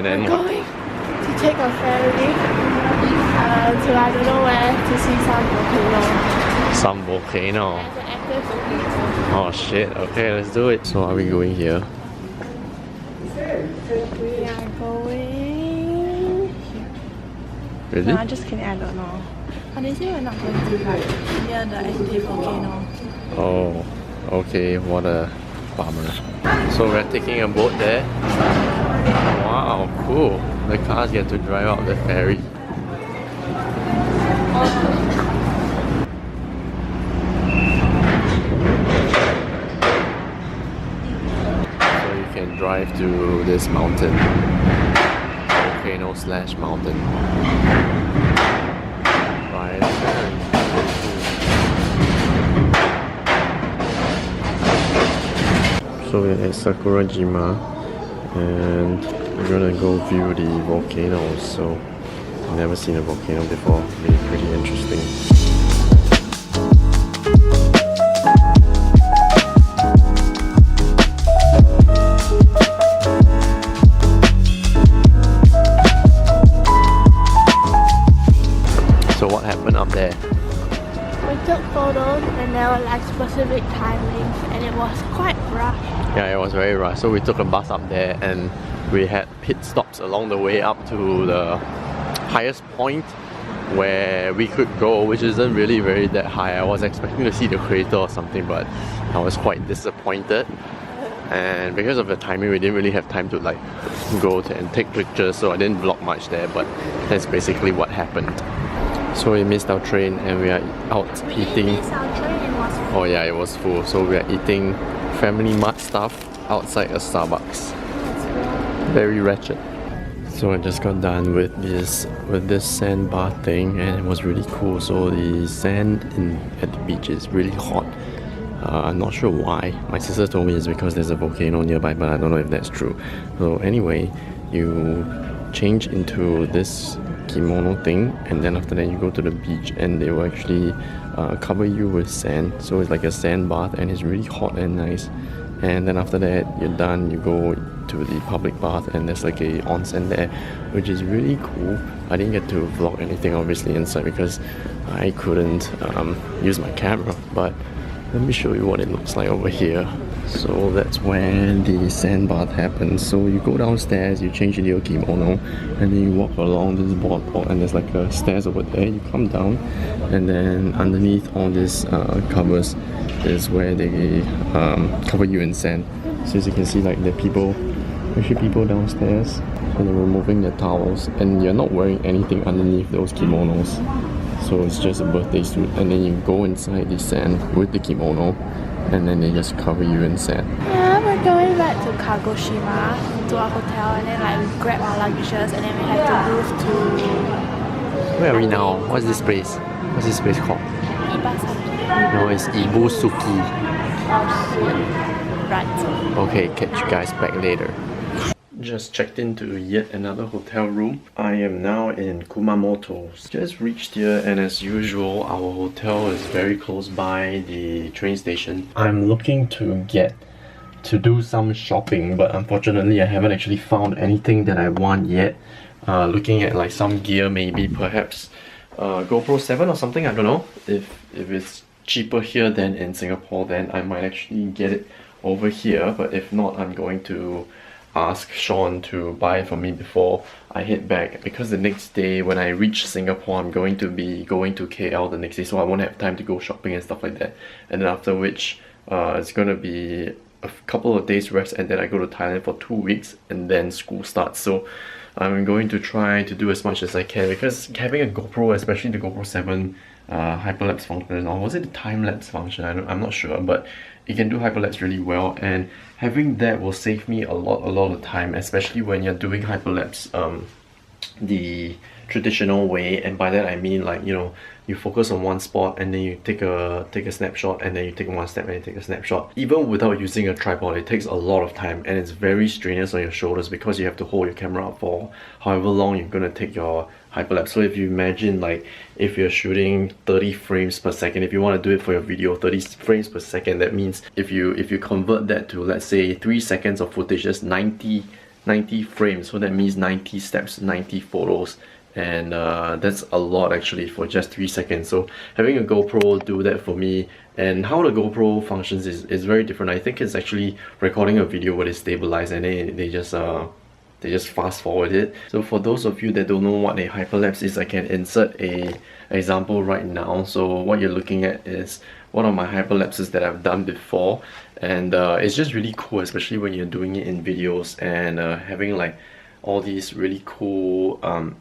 And then we're going to take a ferry to I don't know where to see some volcano. some volcano. There's an active volcano. Oh shit, okay, let's do it. So are we going here? We are going... Really? No, I'm just kidding, I don't know. But they say we're not going to like near the active volcano. Oh, okay, what a bummer. So we're taking a boat there. Wow, cool. The cars get to drive out the ferry. So you can drive to this mountain. Volcano slash mountain. By the ferry. So we're at Sakurajima and we're gonna go view the volcanoes. So I've never seen a volcano before. It'll be pretty interesting. So what happened up there? We took photos and there were like specific timings and it was quite rushed. Yeah, it was very rushed. So we took a bus up there and we had pit stops along the way up to the highest point where we could go, which isn't really very that high. I was expecting to see the crater or something, but I was quite disappointed. And because of the timing, we didn't really have time to like go to and take pictures, so I didn't vlog much there, but that's basically what happened. So we missed our train and we are out eating. Missed our train, it was full. Oh yeah, it was full. So we are eating Family Mart stuff outside a Starbucks. Very wretched. So I just got done with this sand bath thing and it was really cool. So the sand at the beach is really hot. I'm not sure why. My sister told me it's because there's a volcano nearby, but I don't know if that's true. So anyway, you change into this kimono thing and then after that you go to the beach and they will actually cover you with sand. So it's like a sand bath and it's really hot and nice. And then after that you're done, you go to the public bath and there's like a onsen there, which is really cool. I didn't get to vlog anything obviously inside because I couldn't use my camera, but let me show you what it looks like over here. So that's where the sand bath happens. So you go downstairs, you change into your kimono, and then you walk along this boardwalk, and there's like a stairs over there. You come down, and then underneath all these covers is where they cover you in sand. So as you can see, like the people downstairs, and they're removing their towels, and you're not wearing anything underneath those kimonos. So it's just a birthday suit, and then you go inside the sand with the kimono, and then they just cover you in sand. Yeah, we're going back to Kagoshima, to our hotel, and then like we grab our luggages and then we have to move to... Where are we now? What's this place? What's this place called? Iba something. No, it's Ibusuki. Right. Okay, catch you guys back later. Just checked into yet another hotel room. I am now in Kumamoto. Just reached here and as usual, our hotel is very close by the train station. I'm looking to do some shopping, but unfortunately I haven't actually found anything that I want yet. Looking at like some gear, maybe perhaps GoPro 7 or something, I don't know. If it's cheaper here than in Singapore, then I might actually get it over here, but if not, I'm going to ask Sean to buy it for me before I head back, because the next day when I reach Singapore I'm going to be going to KL the next day, so I won't have time to go shopping and stuff like that, and then after which it's gonna be a couple of days rest and then I go to Thailand for 2 weeks and then school starts. So I'm going to try to do as much as I can, because having a GoPro, especially the GoPro 7 hyperlapse function, or was it the time-lapse function? I'm not sure, but it can do hyperlapse really well, and having that will save me a lot of time, especially when you're doing hyperlapse the traditional way. And by that I mean, like, you know, you focus on one spot and then you take a snapshot, and then you take one step and you take a snapshot. Even without using a tripod, it takes a lot of time and it's very strenuous on your shoulders, because you have to hold your camera up for however long you're gonna take your hyperlapse. So if you imagine, like, if you're shooting 30 frames per second, if you want to do it for your video 30 frames per second, that means if you convert that to, let's say, 3 seconds of footage, that's 90 90 frames, so that means 90 steps, 90 photos, and that's a lot actually for just 3 seconds. So having a GoPro do that for me, and how the GoPro functions is very different. I think it's actually recording a video where they stabilize and they just fast forward it. So for those of you that don't know what a hyperlapse is, I can insert a example right now. So what you're looking at is one of my hyperlapses that I've done before, and it's just really cool, especially when you're doing it in videos and having like all these really cool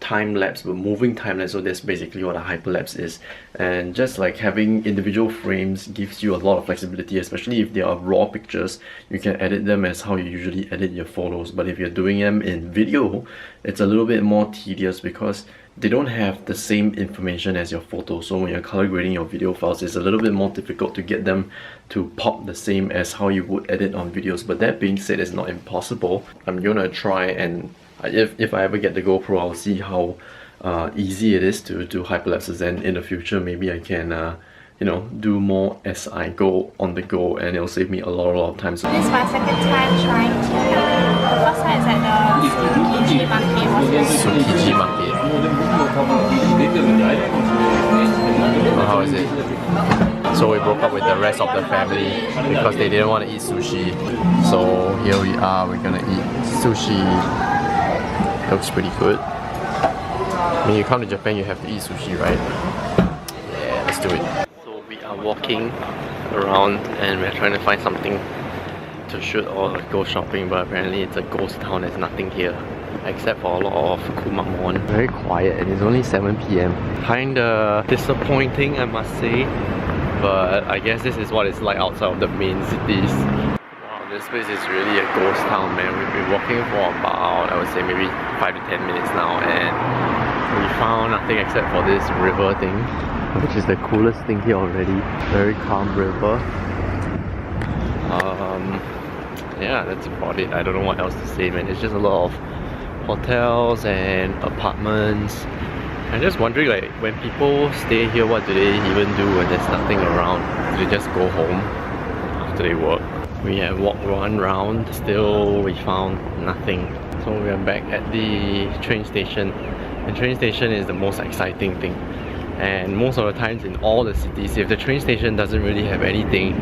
time lapse, but moving time lapse. So that's basically what a hyperlapse is. And just like having individual frames gives you a lot of flexibility, especially if they are raw pictures. You can edit them as how you usually edit your photos, but if you're doing them in video, it's a little bit more tedious because they don't have the same information as your photos. So when you're color grading your video files, it's a little bit more difficult to get them to pop the same as how you would edit on videos. But that being said, it's not impossible. I'm gonna try, and if I ever get the GoPro, I'll see how easy it is to do hyperlapses, and in the future maybe I can you know, do more as I go on the go, and it'll save me a lot of time. So this is my second time trying to. The first time is at the Tsukiji market. Tsukiji market. How is it? So we broke up with the rest of the family because they didn't want to eat sushi. So here we are, we're gonna eat sushi. Looks pretty good. When you come to Japan, you have to eat sushi, right? Yeah, let's do it. So we are walking around and we're trying to find something to shoot or go shopping, but apparently it's a ghost town. There's nothing here except for a lot of Kumamoto. Very quiet, and it's only 7 PM. Kinda disappointing, I must say, but I guess this is what it's like outside of the main cities. Wow, this place is really a ghost town, man. We've been walking for about, I would say maybe 5 to 10 minutes now, and we found nothing except for this river thing, which is the coolest thing here already. Very calm river. Yeah, that's about it. I don't know what else to say, man. It's just a lot of hotels and apartments. I'm just wondering, like, when people stay here, what do they even do when there's nothing around? Do they just go home after they work? We have walked one round, still we found nothing. So we are back at the train station. The train station is the most exciting thing. And most of the times in all the cities, if the train station doesn't really have anything,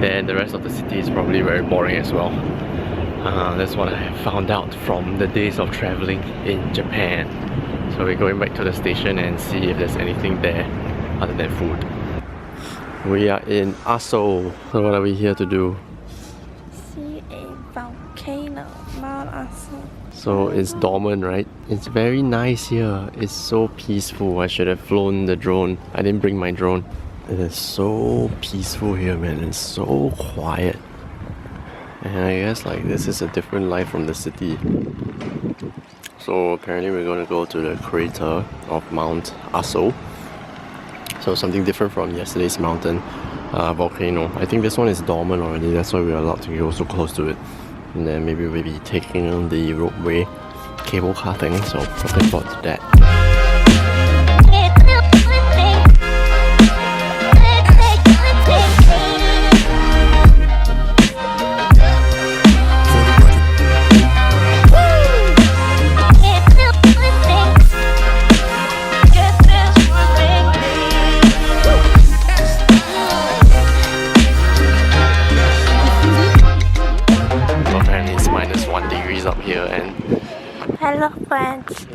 then the rest of the city is probably very boring as well. That's what I have found out from the days of traveling in Japan. So we're going back to the station and see if there's anything there other than food. We are in Aso. So what are we here to do? See a volcano, Mount Aso. So it's dormant, right? It's very nice here. It's so peaceful. I should have flown the drone. I didn't bring my drone. It is so peaceful here, man. It's so quiet. And I guess like this is a different life from the city. So apparently we're going to go to the crater of Mount Aso. So something different from yesterday's mountain volcano. I think this one is dormant already. That's why we're allowed to go so close to it. And then maybe we'll be taking on the roadway cable car thing, so looking forward to that. Up here, and Hello friends.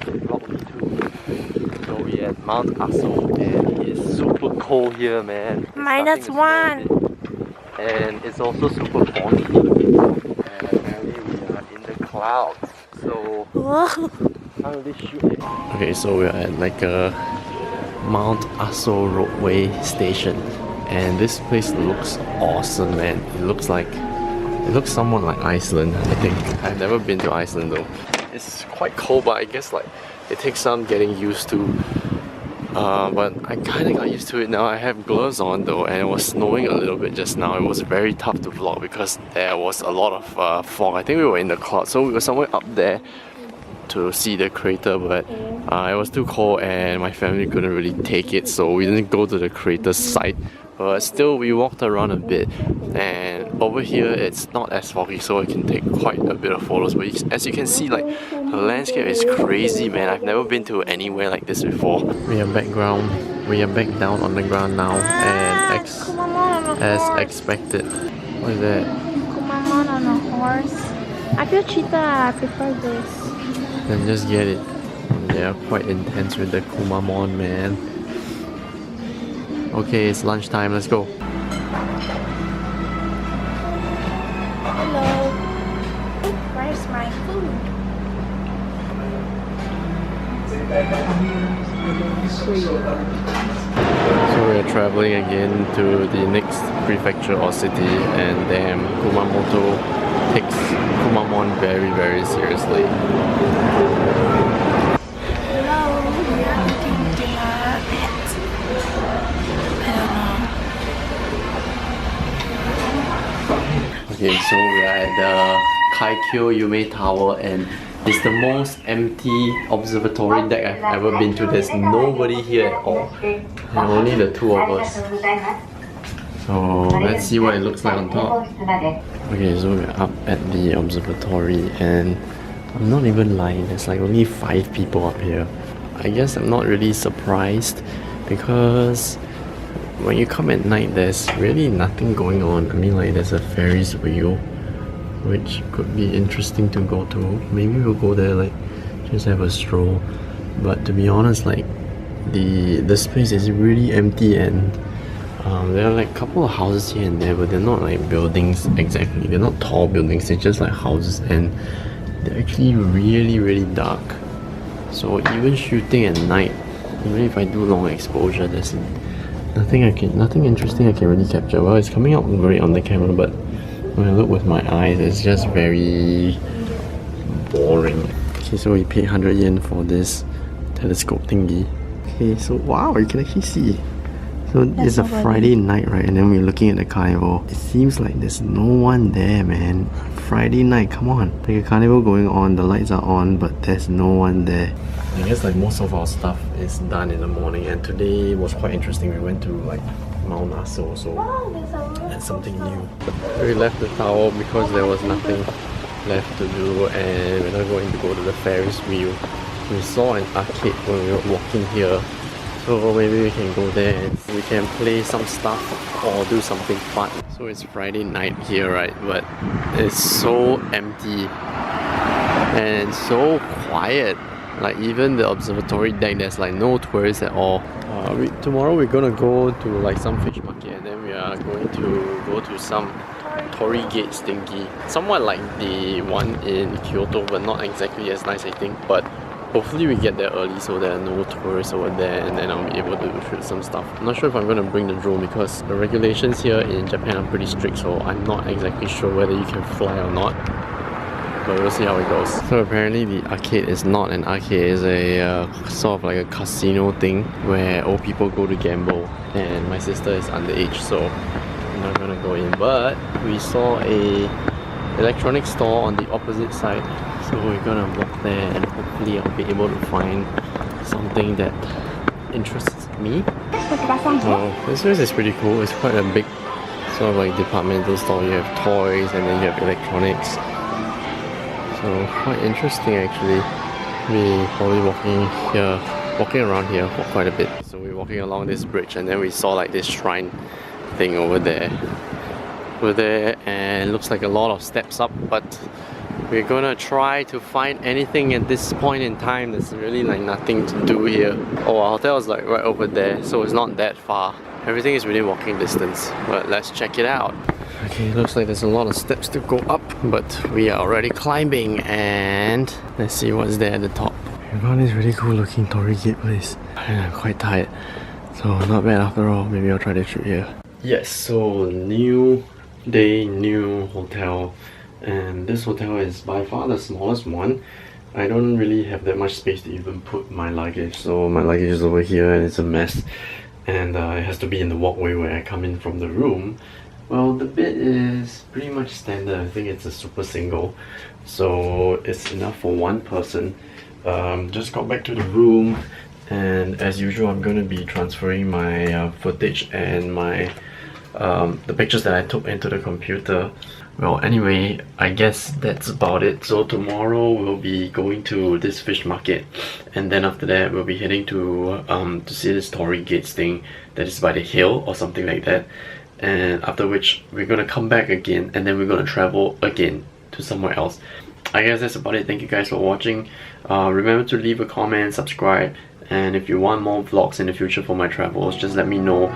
So we at Mount Aso, and it's super cold here, man. -1. And it's also super foggy. And apparently we are in the clouds. So Whoa. how do they shoot it? Okay, so we're at like a Mount Aso roadway station, and this place looks awesome, man. It looks somewhat like Iceland, I think. I've never been to Iceland though. It's quite cold, but I guess like it takes some getting used to. But I kinda got used to it now. I have gloves on though, and it was snowing a little bit just now. It was very tough to vlog because there was a lot of fog. I think we were in the clouds, so we were somewhere up there to see the crater, but it was too cold and my family couldn't really take it, so we didn't go to the crater site. But still, we walked around a bit, and over here it's not as foggy, so I can take quite a bit of photos. But as you can see, like, the landscape is crazy, man. I've never been to anywhere like this before. We are back down on the ground now, and as expected. What is that? Kumamoto on a horse. I feel cheaper. I prefer this. Then just get it. They are quite intense with the Kumamoto, man. Okay, it's lunchtime. Let's go. Hello. Where's my food? So we're traveling again to the next prefecture or city, and damn, Kumamoto takes Kumamoto very, very seriously. Hello, we are eating dinner at, I don't know. Okay, so we are at the Kaikyo Yume Tower, and it's the most empty observatory deck I've ever been to. There's nobody here at all, and only the two of us. So let's see what it looks like on top. Okay, so we're up at the observatory, and I'm not even lying, there's like only 5 people up here. I guess I'm not really surprised, because when you come at night there's really nothing going on. I mean, like, there's a Ferris wheel, which could be interesting to go to. Maybe we'll go there, like, just have a stroll. But to be honest, like, the space is really empty, and there are like a couple of houses here and there, but they're not like buildings exactly. They're not tall buildings, they're just like houses, and they're actually really, really dark. So even shooting at night, even if I do long exposure, there's nothing interesting I can really capture. Well, it's coming out great on the camera, but when I look with my eyes, it's just very boring. Okay, so we paid 100 yen for this telescope thingy. Okay, so wow, you can actually see. So it's a Friday night, right? And then we're looking at the carnival. It seems like there's no one there, man. Friday night, come on. Like a carnival going on, the lights are on, but there's no one there. I guess like most of our stuff is done in the morning, and today was quite interesting. We went to like Mount Aso, so that's something new. We left the tower because there was nothing left to do, and we're not going to go to the Ferris wheel. We saw an arcade when we were walking here, so maybe we can go there and we can play some stuff or do something fun. So it's Friday night here, right? But it's so empty and so quiet. Like, even the observatory deck, there's like no tourists at all. Tomorrow we're gonna go to like some fish market, and then we are going to go to some Torii Gate thingy. Somewhat like the one in Kyoto, but not exactly as nice, I think. But hopefully we get there early so there are no tourists over there, and then I'll be able to shoot some stuff. I'm not sure if I'm going to bring the drone because the regulations here in Japan are pretty strict, so I'm not exactly sure whether you can fly or not. But we'll see how it goes. So apparently the arcade is not an arcade, it's a sort of like a casino thing where old people go to gamble, and my sister is underage, so I'm not going to go in. But we saw a electronics store on the opposite side, so we're gonna walk there, and hopefully I'll be able to find something that interests me. Oh, this place is pretty cool. It's quite a big sort of like departmental store. You have toys and then you have electronics. So quite interesting actually. We're probably walking around here for quite a bit. So we're walking along this bridge, and then we saw like this shrine thing over there, and it looks like a lot of steps up, but we're gonna try to find anything at this point in time. There's really like nothing to do here. Oh, our hotel is like right over there, so it's not that far. Everything is within walking distance, but let's check it out. Okay, looks like there's a lot of steps to go up, but we are already climbing, and let's see what's there at the top. We found this really cool looking Torii Gate place, and I'm quite tired, so not bad after all. Maybe I'll try to shoot here. Yes, so new day, new hotel, and this hotel is by far the smallest one. I don't really have that much space to even put my luggage, so my luggage is over here and it's a mess, and it has to be in the walkway where I come in from the room. Well, the bed is pretty much standard. I think it's a super single, so it's enough for one person. Just got back to the room, and as usual I'm going to be transferring my footage and my the pictures that I took into the computer. Well, anyway, I guess that's about it. So tomorrow we'll be going to this fish market, and then after that we'll be heading to see this Torii Gates thing that is by the hill or something like that. And after which we're gonna come back again, and then we're gonna travel again to somewhere else. I guess that's about it. Thank you guys for watching. Remember to leave a comment, subscribe, and if you want more vlogs in the future for my travels, just let me know.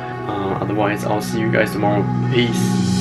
Otherwise, I'll see you guys tomorrow. Peace.